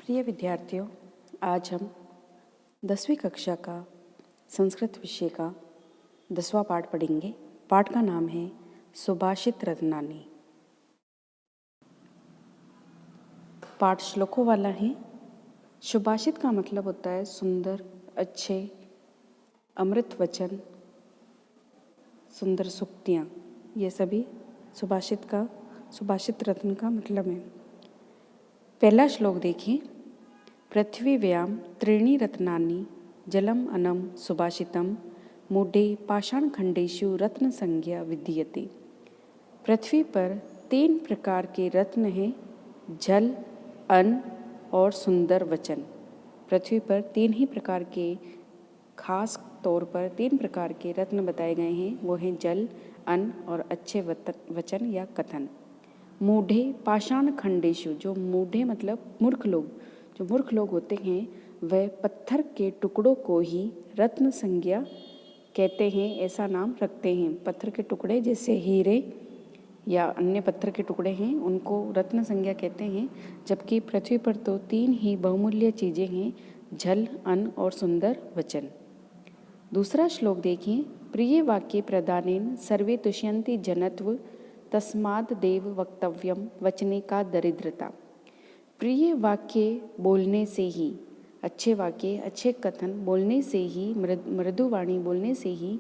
प्रिय विद्यार्थियों, आज हम 10वीं कक्षा का संस्कृत विषय का 10वां पाठ पढ़ेंगे। पाठ का नाम है सुभाषित रत्नानी। पाठ श्लोकों वाला है। सुभाषित का मतलब होता है सुंदर, अच्छे, अमृत वचन, सुंदर सूक्तियाँ। ये सभी सुभाषित रत्न का मतलब है। पहला श्लोक देखिए। पृथ्वीव्यां त्रीणि रत्नानि जलम अनम सुभाषितम मूढ़े पाषाणखंडेषु रत्न संज्ञा विद्यते। पृथ्वी पर 3 प्रकार के रत्न हैं, जल, अन्न और सुंदर वचन। पृथ्वी पर 3 ही प्रकार के, खास तौर पर 3 प्रकार के रत्न बताए गए हैं। वो हैं जल, अन्न और अच्छे वचन या कथन। मूढ़े पाषाण खंडेशु, जो मूढ़े मतलब मूर्ख लोग, जो मूर्ख लोग होते हैं वह पत्थर के टुकड़ों को ही रत्न संज्ञा कहते हैं, ऐसा नाम रखते हैं। पत्थर के टुकड़े जैसे हीरे या अन्य पत्थर के टुकड़े हैं, उनको रत्न संज्ञा कहते हैं। जबकि पृथ्वी पर तो 3 ही बहुमूल्य चीज़ें हैं, जल, अन्न और सुंदर वचन। दूसरा श्लोक देखिए। प्रिय वाक्य प्रदानेन सर्वे तुष्यन्ति जनत्व तस्माद् देव वक्तव्यम वचने का दरिद्रता। प्रिय वाक्य बोलने से ही, अच्छे वाक्य, अच्छे कथन बोलने से ही, मृदु वाणी बोलने से ही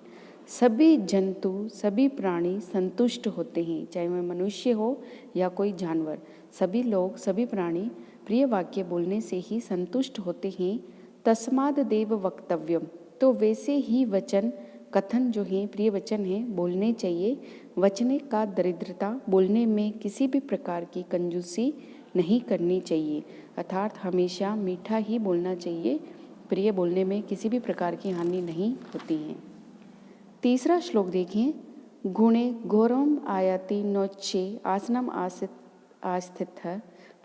सभी जंतु, सभी प्राणी संतुष्ट होते हैं। चाहे वह मनुष्य हो या कोई जानवर, सभी लोग, सभी प्राणी प्रिय वाक्य बोलने से ही संतुष्ट होते हैं। तस्माद् देव वक्तव्यम, तो वैसे ही वचन, कथन जो हैं, प्रिय वचन हैं, बोलने चाहिए। वचने का दरिद्रता, बोलने में किसी भी प्रकार की कंजूसी नहीं करनी चाहिए, अर्थात हमेशा मीठा ही बोलना चाहिए। प्रिय बोलने में किसी भी प्रकार की हानि नहीं होती है। तीसरा श्लोक देखिए। गुणे गौरवम आयाति नोच्चे आसनम आस्थित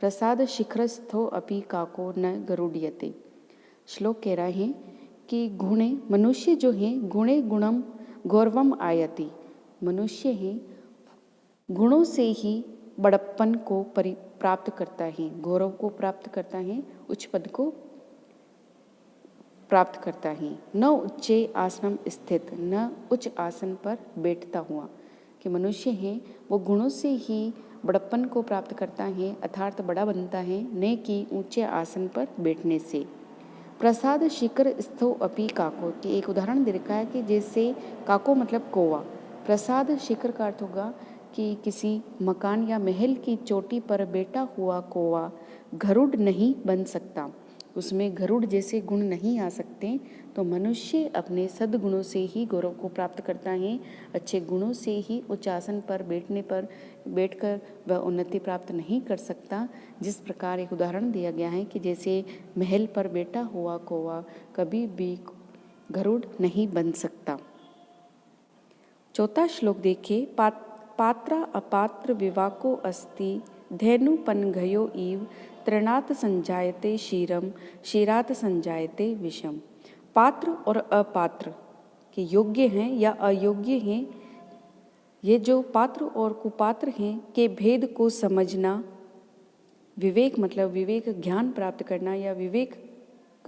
प्रसाद शिखरस्थो अपि काको न गरुड़यते। श्लोक कह रहा है कि गुणे, मनुष्य जो है, गुणे गुणम गौरवम आयति, मनुष्य है गुणों से ही बड़प्पन को प्राप्त करता है, गौरव को प्राप्त करता है, उच्च पद को प्राप्त करता है। न उच्चे आसनम स्थित, न उच्च आसन पर बैठता हुआ, कि मनुष्य है वो गुणों से ही बड़प्पन को प्राप्त करता है, अर्थात बड़ा बनता है, न कि ऊंचे आसन पर बैठने से। प्रसाद शिखर स्थो अपि काको, कि एक उदाहरण दे रखा है कि जैसे काको मतलब कौवा। प्रसाद शिखर का अर्थ होगा कि किसी मकान या महल की चोटी पर बैठा हुआ कौवा गरुड़ नहीं बन सकता, उसमें गरुड़ जैसे गुण नहीं आ सकते। तो मनुष्य अपने सद्गुणों से ही गौरव को प्राप्त करता है, अच्छे गुणों से ही उच्च आसन पर बैठकर वह उन्नति प्राप्त नहीं कर सकता। जिस प्रकार एक उदाहरण दिया गया है कि जैसे महल पर बैठा हुआ कौवा कभी भी गरुड़ नहीं बन सकता। चौथा श्लोक देखिए। पात्रा अपात्र विवाको अस्ति धेनुपनघयो इव तृणात् संजायते क्षीरम क्षीरात् संजायते विषम। पात्र और अपात्र के योग्य हैं या अयोग्य हैं, ये जो पात्र और कुपात्र हैं के भेद को समझना, विवेक मतलब विवेक, ज्ञान प्राप्त करना या विवेक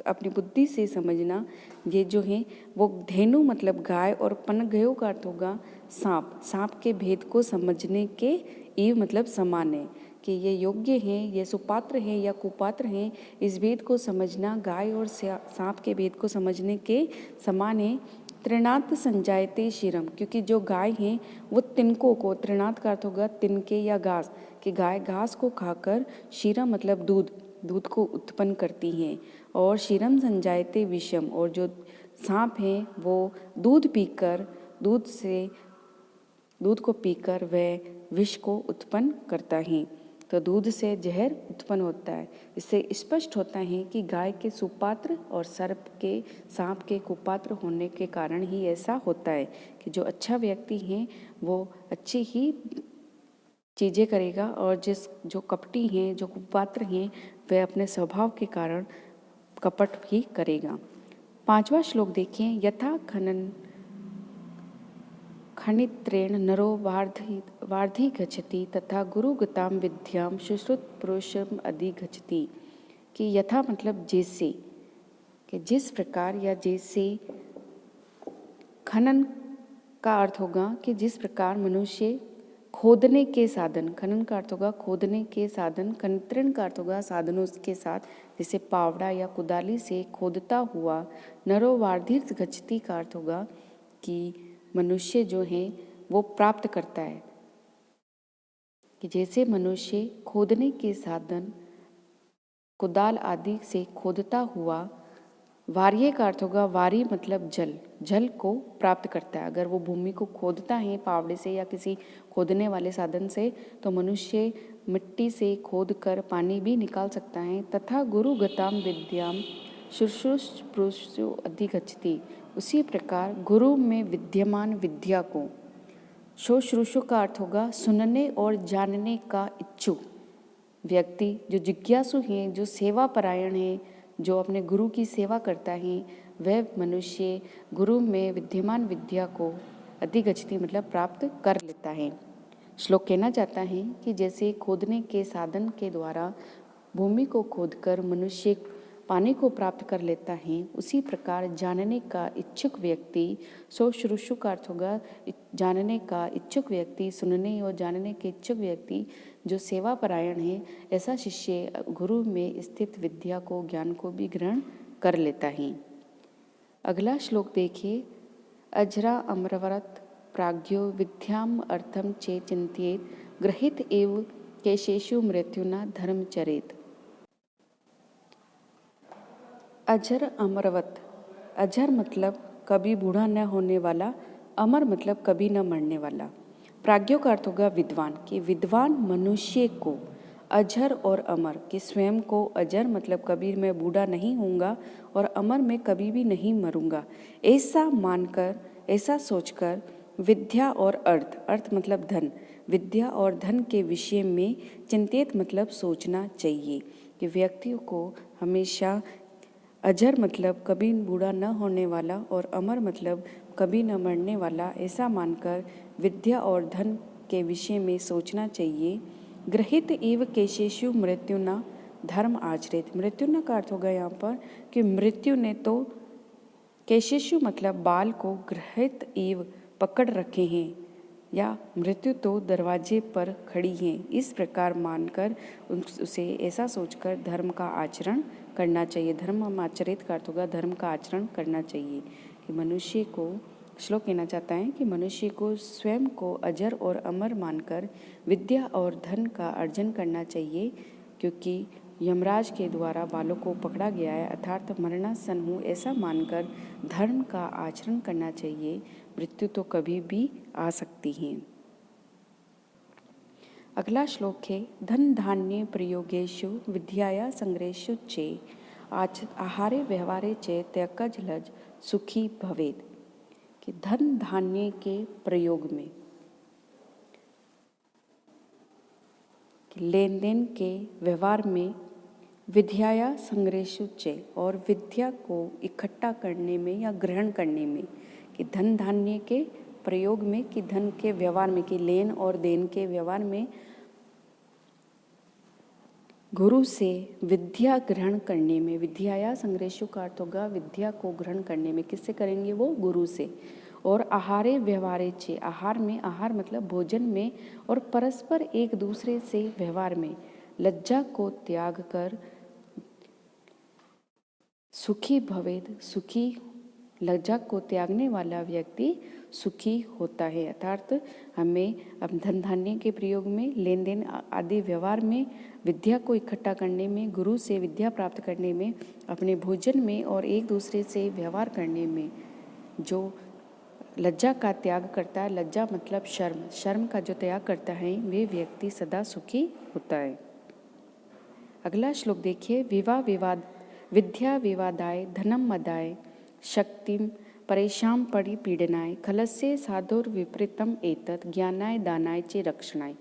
अपनी बुद्धि से समझना, ये जो है वो धेनु मतलब गाय और पनघयो का अर्थ होगा सांप, सांप के भेद को समझने के इव मतलब समान है, कि ये योग्य हैं, ये सुपात्र हैं या कुपात्र हैं, इस भेद को समझना गाय और सांप के भेद को समझने के समान है। तृणात् संजायते क्षीरम, क्योंकि जो गाय हैं वो तिनकों को, तृणात् का अर्थ होगा तिनके या घास, कि गाय घास को खाकर क्षीरम मतलब दूध को उत्पन्न करती हैं। और क्षीरम संजायते विषम, और जो सांप हैं वो दूध को पीकर वह विष को उत्पन्न करता है। तो दूध से जहर उत्पन्न होता है। इससे स्पष्ट होता है कि गाय के सुपात्र और सांप के कुपात्र होने के कारण ही ऐसा होता है कि जो अच्छा व्यक्ति है वो अच्छी ही चीज़ें करेगा, और जो कपटी हैं, जो कुपात्र हैं, वह अपने स्वभाव के कारण कपट भी करेगा। 5वां श्लोक देखिए। यथा खनित्रेण नरो वार्धि गच्छति तथा गुरुगतां विद्यां शुश्रुत पुरुषम अधिगच्छति। कि यथा मतलब जैसे, कि जिस प्रकार या जैसे। खनन का अर्थ होगा कि जिस प्रकार मनुष्य खोदने के साधन, खनन का अर्थ होगा खोदने के साधन, खनन का अर्थ होगा साधनों के साथ, जैसे पावड़ा या कुदाली से खोदता हुआ। नरोवार्धित गच्छति का अर्थ होगा कि मनुष्य जो है वो प्राप्त करता है, कि जैसे मनुष्य खोदने के साधन कुदाल आदि से खोदता हुआ। वार्य का अर्थ होगा, वारी मतलब जल, जल को प्राप्त करता है। अगर वो भूमि को खोदता है पावड़े से या किसी खोदने वाले साधन से, तो मनुष्य मिट्टी से खोद कर पानी भी निकाल सकता है। तथा गुरु गताम विद्याम शुश्रूषु अधिगच्छति, उसी प्रकार गुरु में विद्यमान विद्या को। शुश्रूषु का अर्थ होगा सुनने और जानने का इच्छुक व्यक्ति, जो जिज्ञासु हैं, जो सेवा परायण है, जो अपने गुरु की सेवा करता है, वह मनुष्य गुरु में विद्यमान विद्या को अधिगच्छति मतलब प्राप्त कर लेता है। श्लोक कहना चाहता है कि जैसे खोदने के साधन के द्वारा भूमि को खोदकर मनुष्य पानी को प्राप्त कर लेता है, उसी प्रकार जानने का इच्छुक व्यक्ति, शुश्रूषु का अर्थ होगा जानने का इच्छुक व्यक्ति, सुनने और जानने के इच्छुक व्यक्ति, जो सेवा परायण है, ऐसा शिष्य गुरु में स्थित विद्या को, ज्ञान को भी ग्रहण कर लेता है। अगला श्लोक देखिए। अजरा अमरवरत प्राज्ञो विद्याम अर्थम चे चिंत्येत गृहीत एव केशेषु मृत्युना धर्म चरेत। अजर अमरवत, अजर मतलब कभी बूढ़ा न होने वाला, अमर मतलब कभी न मरने वाला। प्राज्ञों का अर्थ होगा विद्वान, कि विद्वान मनुष्य को अजर और अमर, कि स्वयं को अजर मतलब कभी मैं बूढ़ा नहीं होऊंगा और अमर में कभी भी नहीं मरूंगा, ऐसा मानकर, ऐसा सोचकर विद्या और अर्थ, अर्थ मतलब धन, विद्या और धन के विषय में चिंतित मतलब सोचना चाहिए। कि व्यक्तियों को हमेशा अजर मतलब कभी बूढ़ा न होने वाला और अमर मतलब कभी न मरने वाला, ऐसा मानकर विद्या और धन के विषय में सोचना चाहिए। गृहीत एव केशेषु मृत्युना धर्म आचरित, मृत्युना का अर्थ होगा यहाँ पर कि मृत्यु ने तो केशेषु मतलब बाल को गृहीत एव पकड़ रखे हैं, या मृत्यु तो दरवाजे पर खड़ी है, इस प्रकार मानकर उसे ऐसा सोचकर धर्म का आचरण करना चाहिए। धर्म आचरित का अर्थ होगा धर्म का आचरण करना चाहिए। कि मनुष्य को, श्लोक कहना चाहता है कि मनुष्य को स्वयं को अजर और अमर मानकर विद्या और धन का अर्जन करना चाहिए, क्योंकि यमराज के द्वारा बालों को पकड़ा गया है, अर्थात मरणासन हूँ, ऐसा मानकर धर्म का आचरण करना चाहिए। मृत्यु तो कभी भी आ सकती है। अगला श्लोक है। धन धान्य प्रयोगेषु विद्याया संग्रहेषु चे आहारे व्यवहारे चे त्यक्ज लज सुखी भवेद। कि धन धान्य के प्रयोग में, लेन देन के व्यवहार में, विद्याया संग्रहेषु चे और विद्या को इकट्ठा करने में या ग्रहण करने में, कि धन धान्य के प्रयोग में, कि धन के व्यवहार में, कि लेन और देन के व्यवहार में गुरु से विद्या ग्रहण करने में, विद्याया संग्रहेषु का अर्थ होगा विद्या को ग्रहण करने में, किससे करेंगे वो, गुरु से। और आहारे व्यवहारे चे, आहार में, आहार मतलब भोजन में, और परस्पर एक दूसरे से व्यवहार में लज्जा को त्याग कर सुखी भवेद, सुखी, लज्जा को त्यागने वाला व्यक्ति सुखी होता है। अर्थात हमें अब धन धान्य के प्रयोग में, लेन देन आदि व्यवहार में, विद्या को इकट्ठा करने में, गुरु से विद्या प्राप्त करने में, अपने भोजन में और एक दूसरे से व्यवहार करने में जो लज्जा का त्याग करता है, लज्जा मतलब शर्म, शर्म का जो त्याग करता है, वे व्यक्ति सदा सुखी होता है। अगला श्लोक देखिए। विवाह विवाद विद्या विवादाय धनम मदाय शक्तिम परेशान परिपीडनाय खलस्य साधुर विपरीतम एतत् ज्ञानाय दानाय चे रक्षणाय।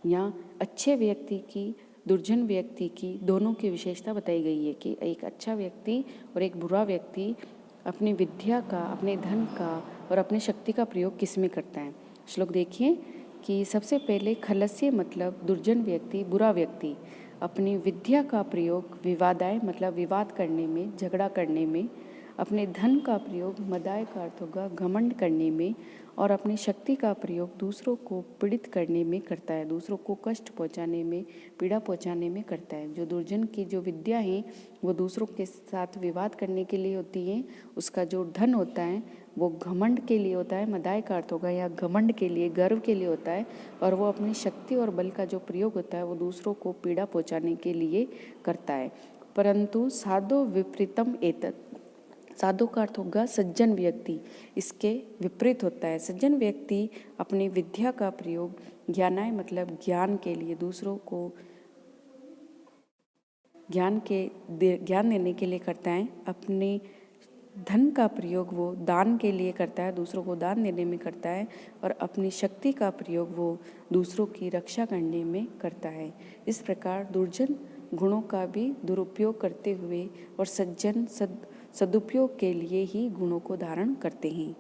यहाँ अच्छे व्यक्ति की, दुर्जन व्यक्ति की, दोनों की विशेषता बताई गई है कि एक अच्छा व्यक्ति और एक बुरा व्यक्ति अपनी विद्या का, अपने धन का और अपनी शक्ति का प्रयोग किस में करता है। श्लोक देखिए कि सबसे पहले खलस्य मतलब दुर्जन व्यक्ति, बुरा व्यक्ति, अपनी विद्या का प्रयोग विवादाय मतलब विवाद करने में, झगड़ा करने में, अपने धन का प्रयोग मदाय का अर्थ होगा घमंड करने में, और अपनी शक्ति का प्रयोग दूसरों को पीड़ित करने में करता है, दूसरों को कष्ट पहुंचाने में, पीड़ा पहुंचाने में करता है। जो दुर्जन की जो विद्या है वो दूसरों के साथ विवाद करने के लिए होती है। उसका जो धन होता है वो घमंड के लिए होता है, मदाय का अर्थ होगा या घमंड के लिए, गर्व के लिए होता है। और वो अपनी शक्ति और बल का जो प्रयोग होता है वो दूसरों को पीड़ा पहुंचाने के लिए करता है। परंतु साधो विपरीतम एतत्, साधु का अर्थ होगा सज्जन व्यक्ति, इसके विपरीत होता है। सज्जन व्यक्ति अपनी विद्या का प्रयोग ज्ञानाय मतलब ज्ञान के लिए, दूसरों को ज्ञान देने के लिए करता है। अपने धन का प्रयोग वो दान के लिए करता है, दूसरों को दान देने में करता है। और अपनी शक्ति का प्रयोग वो दूसरों की रक्षा करने में करता है। इस प्रकार दुर्जन गुणों का भी दुरुपयोग करते हुए और सज्जन सदुपयोग के लिए ही गुणों को धारण करते हैं।